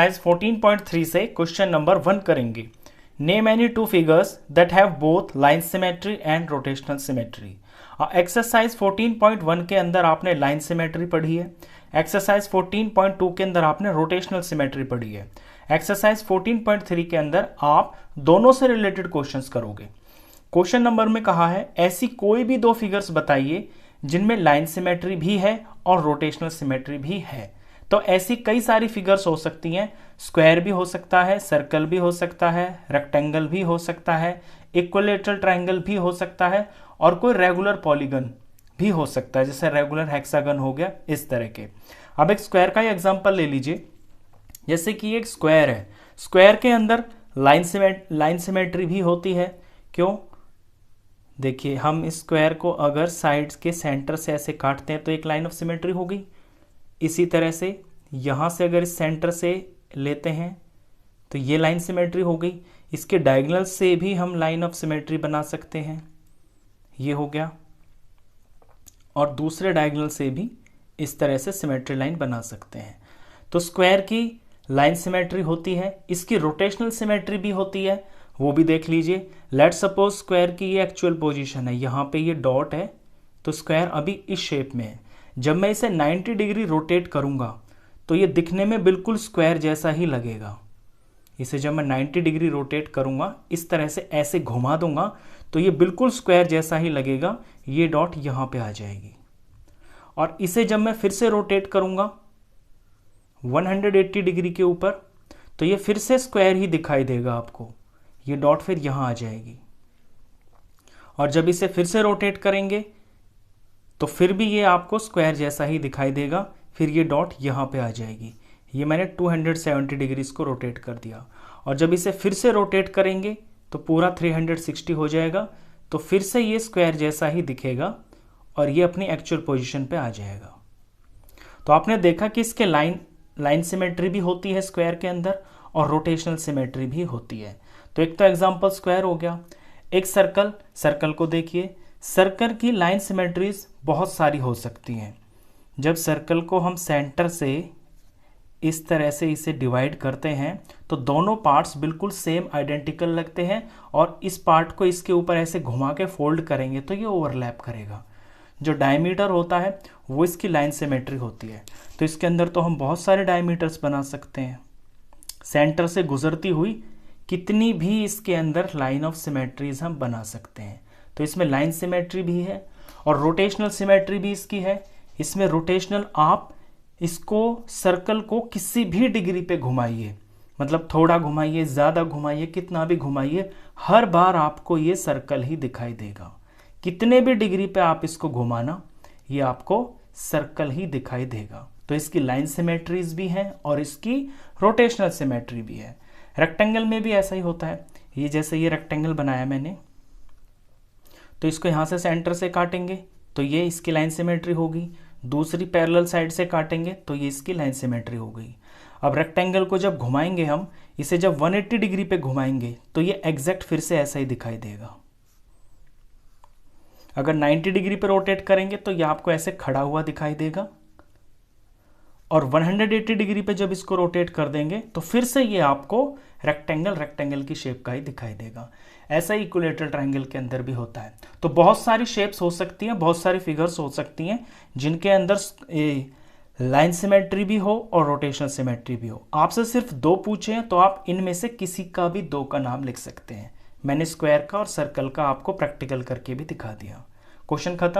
Exercise 14.3 से question number 1 करेंगे। Name any two figures that have both line symmetry and rotational symmetry. Exercise 14.1 के अंदर आपने line symmetry पढ़ी है, एक्सरसाइज 14.2 के अंदर आपने रोटेशनल सिमेट्री पढ़ी है, एक्सरसाइज 14.3 के अंदर आप दोनों से रिलेटेड क्वेश्चंस करोगे। क्वेश्चन नंबर में कहा है ऐसी कोई भी दो फिगर्स बताइए जिनमें लाइन सिमेट्री भी है और रोटेशनल सिमेट्री भी है। तो ऐसी कई सारी फिगर्स हो सकती हैं, स्क्वायर भी हो सकता है, सर्कल भी हो सकता है, रेक्टेंगल भी हो सकता है, इक्विलेटरल ट्रायंगल भी हो सकता है और कोई रेगुलर पॉलीगन भी हो सकता है, जैसे रेगुलर हेक्सागन हो गया, इस तरह के। अब एक स्क्वायर का ही एग्जांपल ले लीजिए, जैसे कि एक स्क्वायर है, स्क्वायर के अंदर लाइन सिमेट्री भी होती है। क्यों? देखिए, हम इस स्क्वायर को अगर साइड्स के सेंटर से ऐसे काटते हैं तो एक लाइन ऑफ सिमेट्री हो गई। इसी तरह से यहाँ से अगर इस सेंटर से लेते हैं तो ये लाइन सिमेट्री हो गई। इसके डायगोनल से भी हम लाइन ऑफ सिमेट्री बना सकते हैं, ये हो गया। और दूसरे डायगोनल से भी इस तरह से सिमेट्री लाइन बना सकते हैं। तो स्क्वायर की लाइन सिमेट्री होती है, इसकी रोटेशनल सिमेट्री भी होती है, वो भी देख लीजिए। लेट सपोज स्क्वायर की ये एक्चुअल पोजीशन है, यहाँ पे ये डॉट है, तो स्क्वायर अभी इस शेप में है। जब मैं इसे 90 डिग्री रोटेट करूंगा तो ये दिखने में बिल्कुल स्क्वायर जैसा ही लगेगा। इसे जब मैं 90 डिग्री रोटेट करूंगा, इस तरह से ऐसे घुमा दूंगा तो ये बिल्कुल स्क्वायर जैसा ही लगेगा। ये डॉट यहाँ पे आ जाएगी। और इसे जब मैं फिर से रोटेट करूंगा 180 डिग्री के ऊपर, तो ये फिर से स्क्वायर ही दिखाई देगा आपको। ये डॉट फिर यहाँ आ जाएगी। और जब इसे फिर से रोटेट करेंगे तो फिर भी ये आपको स्क्वायर जैसा ही दिखाई देगा, फिर ये डॉट यहाँ पे आ जाएगी। ये मैंने 270 डिग्री को रोटेट कर दिया। और जब इसे फिर से रोटेट करेंगे तो पूरा 360 हो जाएगा, तो फिर से ये स्क्वायर जैसा ही दिखेगा और ये अपनी एक्चुअल पोजीशन पे आ जाएगा। तो आपने देखा कि इसके लाइन सिमेट्री भी होती है स्क्वायर के अंदर और रोटेशनल सिमेट्री भी होती है। तो एक तो एग्जाम्पल स्क्वायर हो गया। एक सर्कल को देखिए, सर्कल की लाइन सिमेट्रीज बहुत सारी हो सकती हैं। जब सर्कल को हम सेंटर से इस तरह से इसे डिवाइड करते हैं तो दोनों पार्ट्स बिल्कुल सेम आइडेंटिकल लगते हैं, और इस पार्ट को इसके ऊपर ऐसे घुमा के फोल्ड करेंगे तो ये ओवरलैप करेगा। जो डायमीटर होता है वो इसकी लाइन सिमेट्री होती है। तो इसके अंदर तो हम बहुत सारे डायमीटर्स बना सकते हैं। सेंटर से गुजरती हुई कितनी भी इसके अंदर लाइन ऑफ सिमेट्रीज हम बना सकते हैं। तो इसमें लाइन सिमेट्री भी है और रोटेशनल सिमेट्री भी इसकी है। इसमें रोटेशनल, आप इसको सर्कल को किसी भी डिग्री पे घुमाइए, मतलब थोड़ा घुमाइए, ज़्यादा घुमाइए, कितना भी घुमाइए, हर बार आपको ये सर्कल ही दिखाई देगा। कितने भी डिग्री पे आप इसको घुमाना, ये आपको सर्कल ही दिखाई देगा। तो इसकी लाइन सिमेट्रीज भी हैं और इसकी रोटेशनल सिमेट्री भी है। रेक्टेंगल में भी ऐसा ही होता है। ये जैसे ये रेक्टेंगल बनाया मैंने, तो इसको यहाँ से सेंटर से काटेंगे तो ये इसकी लाइन सिमेट्री होगी। दूसरी पैरेलल साइड से काटेंगे तो ये इसकी लाइन सिमेट्री हो गई। अब रेक्टेंगल को जब घुमाएंगे हम, इसे जब 180 डिग्री पे घुमाएंगे तो ये एग्जैक्ट फिर से ऐसा ही दिखाई देगा। अगर 90 डिग्री पे रोटेट करेंगे तो ये आपको ऐसे खड़ा हुआ दिखाई देगा, और 180 डिग्री पे जब इसको रोटेट कर देंगे तो फिर से ये आपको रेक्टेंगल की शेप का ही दिखाई देगा। ऐसा ही इक्विलेटरल ट्रायंगल के अंदर भी होता है। तो बहुत सारी शेप्स हो सकती हैं, बहुत सारी फिगर्स हो सकती हैं जिनके अंदर लाइन सिमेट्री भी हो और रोटेशनल सिमेट्री भी हो। आपसे सिर्फ दो पूछे हैं तो आप इनमें से किसी का भी दो का नाम लिख सकते हैं। मैंने स्क्वायर का और सर्कल का आपको प्रैक्टिकल करके भी दिखा दिया। क्वेश्चन खत्म।